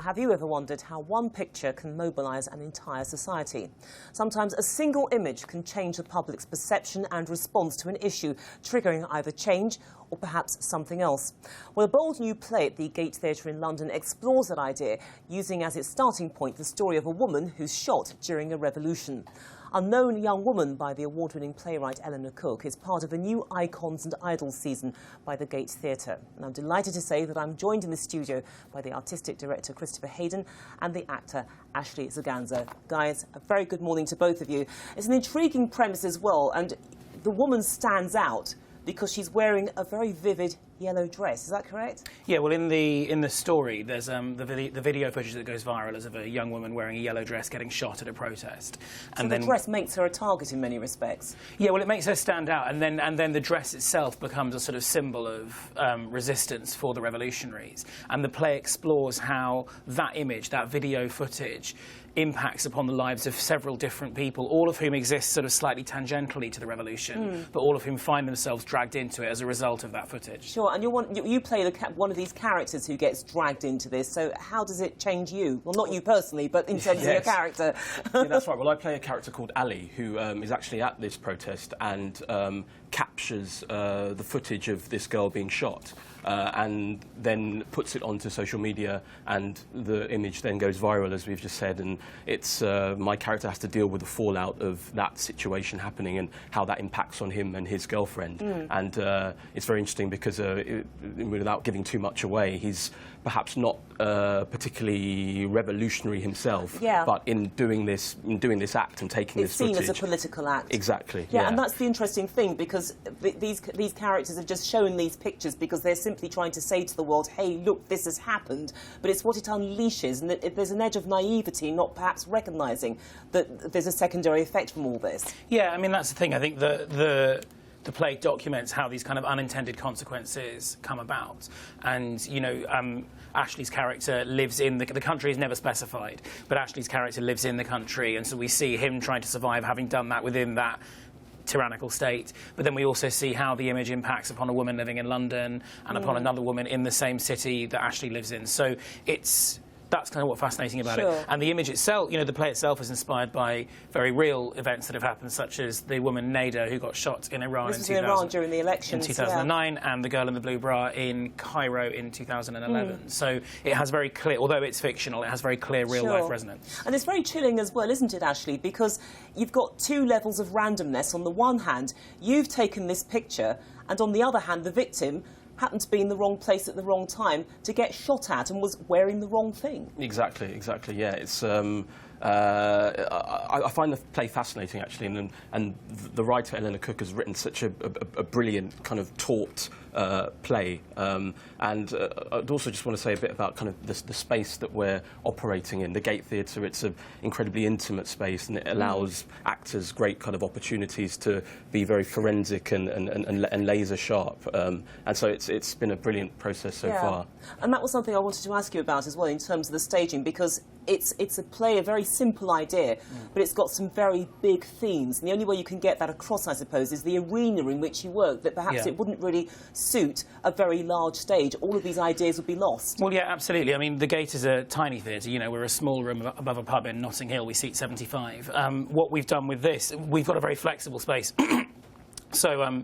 have you ever wondered how one picture can mobilise an entire society? Sometimes a single image can change the public's perception and response to an issue, triggering either change or perhaps something else. Well, a bold new play at the Gate Theatre in London explores that idea, using as its starting point the story of a woman who's shot during a revolution. Unknown Young Woman by the award-winning playwright Elinor Cook is part of a new Icons and Idols season by the Gate Theatre. And I'm delighted to say that I'm joined in the studio by the artistic director Christopher Haydon and the actor Ashley Zhangazha. Guys, a very good morning to both of you. It's an intriguing premise as well, and the woman stands out because she's wearing a very vivid yellow dress. Is that correct? Yeah, well, in the story, there's the video footage that goes viral is of a young woman wearing a yellow dress getting shot at a protest. So the dress makes her a target in many respects. Yeah, well, it makes her stand out, and then the dress itself becomes a sort of symbol of resistance for the revolutionaries. And the play explores how that image, that video footage, impacts upon the lives of several different people, all of whom exist sort of slightly tangentially to the revolution, but all of whom find themselves dragged into it as a result of that footage. Sure, and you play one of these characters who gets dragged into this, so how does it change you? Well, not you personally, but in terms of your character. Yeah, that's right. Well, I play a character called Ali, who is actually at this protest and captures the footage of this girl being shot. And then puts it onto social media, and the image then goes viral, as we've just said, and it's my character has to deal with the fallout of that situation happening and how that impacts on him and his girlfriend. And it's very interesting because, without giving too much away, he's perhaps not particularly revolutionary himself, but in doing this act and taking this footage, it's seen as a political act. Exactly. Yeah, and that's the interesting thing, because these characters are just shown these pictures because they're simply trying to say to the world, hey, look, this has happened, but it's what it unleashes, and there's an edge of naivety, not perhaps recognising that there's a secondary effect from all this. Yeah, I mean, that's the thing. I think the play documents how these kind of unintended consequences come about. And, you know, Ashley's character lives in the country is never specified, but Ashley's character lives in the country, and so we see him trying to survive, having done that within that tyrannical state. But then we also see how the image impacts upon a woman living in London and upon another woman in the same city that Ashley lives in. So that's kind of what's fascinating about it. And the image itself, you know, the play itself is inspired by very real events that have happened, such as the woman Nada who got shot in Iran during the elections, in 2009, and the girl in the blue bra in Cairo in 2011. So it has very clear, although it's fictional, it has very clear real-life resonance. And it's very chilling as well, isn't it, Ashley? Because you've got two levels of randomness. On the one hand, you've taken this picture, and on the other hand, the victim happened to be in the wrong place at the wrong time to get shot at and was wearing the wrong thing. Exactly, yeah. It's I find the play fascinating, actually, and the writer Elinor Cook has written such a brilliant kind of taut play. And I'd also just want to say a bit about kind of the space that we're operating in. The Gate Theatre, it's an incredibly intimate space, and it allows actors great kind of opportunities to be very forensic and laser sharp. And so it's been a brilliant process so far. And that was something I wanted to ask you about as well in terms of the staging, because it's a play, a very simple idea, but it's got some very big themes. And the only way you can get that across, I suppose, is the arena in which you work, that perhaps it wouldn't really suit a very large stage. All of these ideas would be lost. Well, yeah, absolutely. I mean, the Gate is a tiny theatre. You know, we're a small room above a pub in Notting Hill. We seat 75. What we've done with this, we've got a very flexible space. So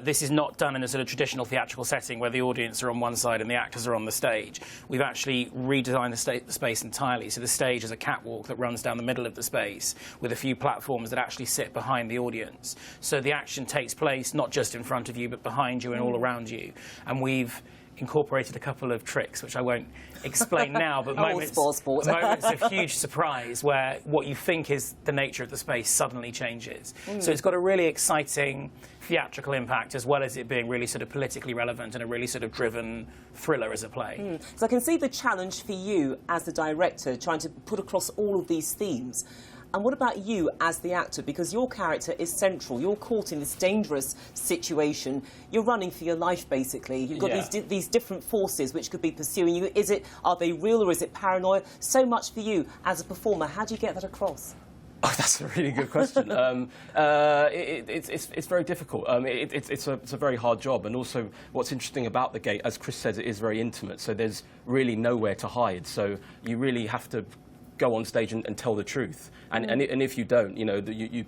this is not done in a sort of traditional theatrical setting where the audience are on one side and the actors are on the stage. We've actually redesigned the space entirely. So the stage is a catwalk that runs down the middle of the space with a few platforms that actually sit behind the audience. So the action takes place not just in front of you, but behind you and all around you. And we've incorporated a couple of tricks, which I won't explain now, but moments of huge surprise where what you think is the nature of the space suddenly changes. So it's got a really exciting theatrical impact, as well as it being really sort of politically relevant and a really sort of driven thriller as a play. So I can see the challenge for you as the director, trying to put across all of these themes. And what about you as the actor? Because your character is central. You're caught in this dangerous situation. You're running for your life, basically. You've got these different forces which could be pursuing you. Are they real or is it paranoia? So much for you as a performer. How do you get that across? Oh, that's a really good question. It's very difficult. It's a very hard job, and also what's interesting about the gate, as Chris says, it is very intimate. So there's really nowhere to hide. So you really have to go on stage and tell the truth. And if you don't, you know, you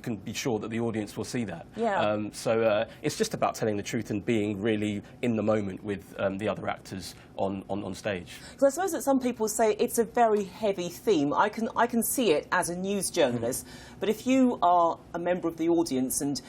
can be sure that the audience will see that. Yeah. So it's just about telling the truth and being really in the moment with the other actors on stage. Because I suppose that some people say it's a very heavy theme. I can see it as a news journalist, but if you are a member of the audience and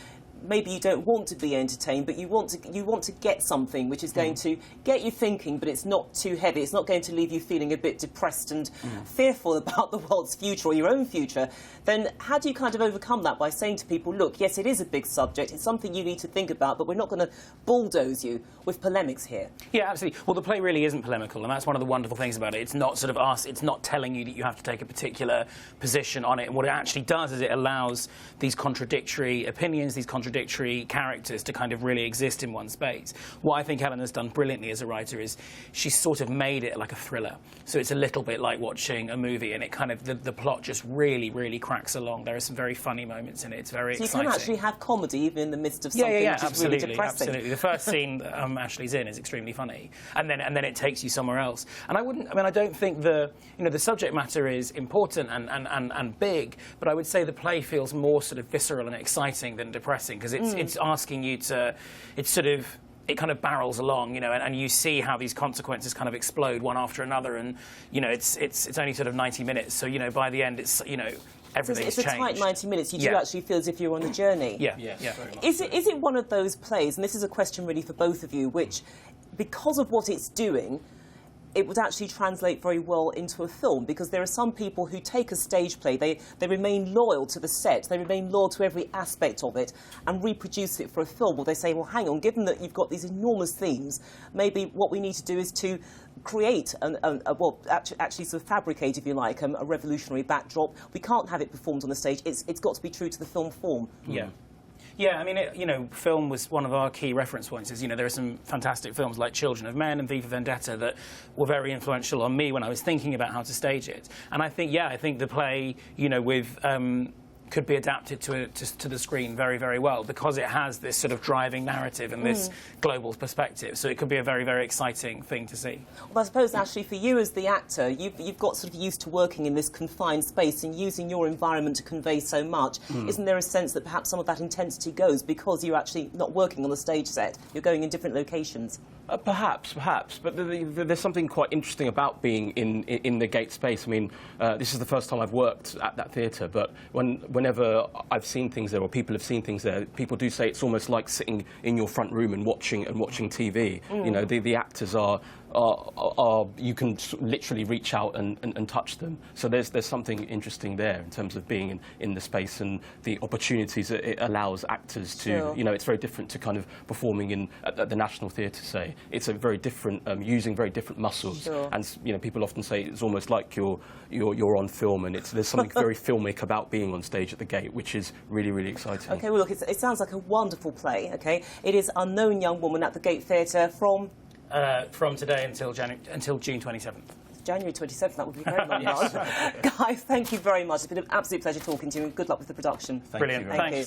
maybe you don't want to be entertained, but you want to get something which is going to get you thinking, but it's not too heavy. It's not going to leave you feeling a bit depressed and fearful about the world's future or your own future. Then how do you kind of overcome that by saying to people, look, yes, it is a big subject. It's something you need to think about, but we're not going to bulldoze you with polemics here. Yeah, absolutely. Well, the play really isn't polemical, and that's one of the wonderful things about it. It's not sort of it's not telling you that you have to take a particular position on it. And what it actually does is it allows these contradictory opinions, these contradictory characters to kind of really exist in one space. What I think Eleanor's done brilliantly as a writer is she's sort of made it like a thriller. So it's a little bit like watching a movie, and it kind of the plot just really, really cracks along. There are some very funny moments in it. It's very exciting. So you can actually have comedy even in the midst of something which is really depressing. Absolutely. The first scene that Ashley's in is extremely funny, and then it takes you somewhere else. And I don't think the subject matter is important and big, but I would say the play feels more sort of visceral and exciting than depressing, because it's asking you to, it kind of barrels along, you know, and you see how these consequences kind of explode one after another, and you know it's only sort of 90 minutes, so you know by the end it's everything's changed. It's a tight 90 minutes. You do actually feel as if you're on a journey. Yeah. Very much Is it one of those plays, and this is a question really for both of you, which, because of what it's doing, it would actually translate very well into a film? Because there are some people who take a stage play, they remain loyal to the set, they remain loyal to every aspect of it, and reproduce it for a film. Or they say, well, hang on, given that you've got these enormous themes, maybe what we need to do is to create, actually sort of fabricate, if you like, a revolutionary backdrop. We can't have it performed on the stage. It's got to be true to the film form. Yeah. Yeah, I mean, film was one of our key reference points. There are some fantastic films like Children of Men and Viva Vendetta that were very influential on me when I was thinking about how to stage it. And I think the play, with could be adapted to the screen very, very well, because it has this sort of driving narrative and this global perspective. So it could be a very, very exciting thing to see. Well, I suppose, Ashley, for you as the actor, you've got sort of used to working in this confined space and using your environment to convey so much. Isn't there a sense that perhaps some of that intensity goes because you're actually not working on the stage set? You're going in different locations? Perhaps. But there's something quite interesting about being in the Gate space. I mean, this is the first time I've worked at that theatre, but whenever I've seen things there, or people have seen things there, people do say it's almost like sitting in your front room and watching TV. The actors are you can literally reach out and touch them. So there's something interesting there in terms of being in the space and the opportunities that it allows actors to. Sure. It's very different to kind of performing at the National Theatre, say. It's a very different, using very different muscles. Sure. And people often say it's almost like you're on film, and there's something very filmic about being on stage at the Gate, which is really, really exciting. OK, well, look, it sounds like a wonderful play, OK? It is Unknown Young Woman at the Gate Theatre from today until June 27th. January 27th, that would be very long. Guys, thank you very much. It's been an absolute pleasure talking to you, and good luck with the production. Brilliant. Thank you.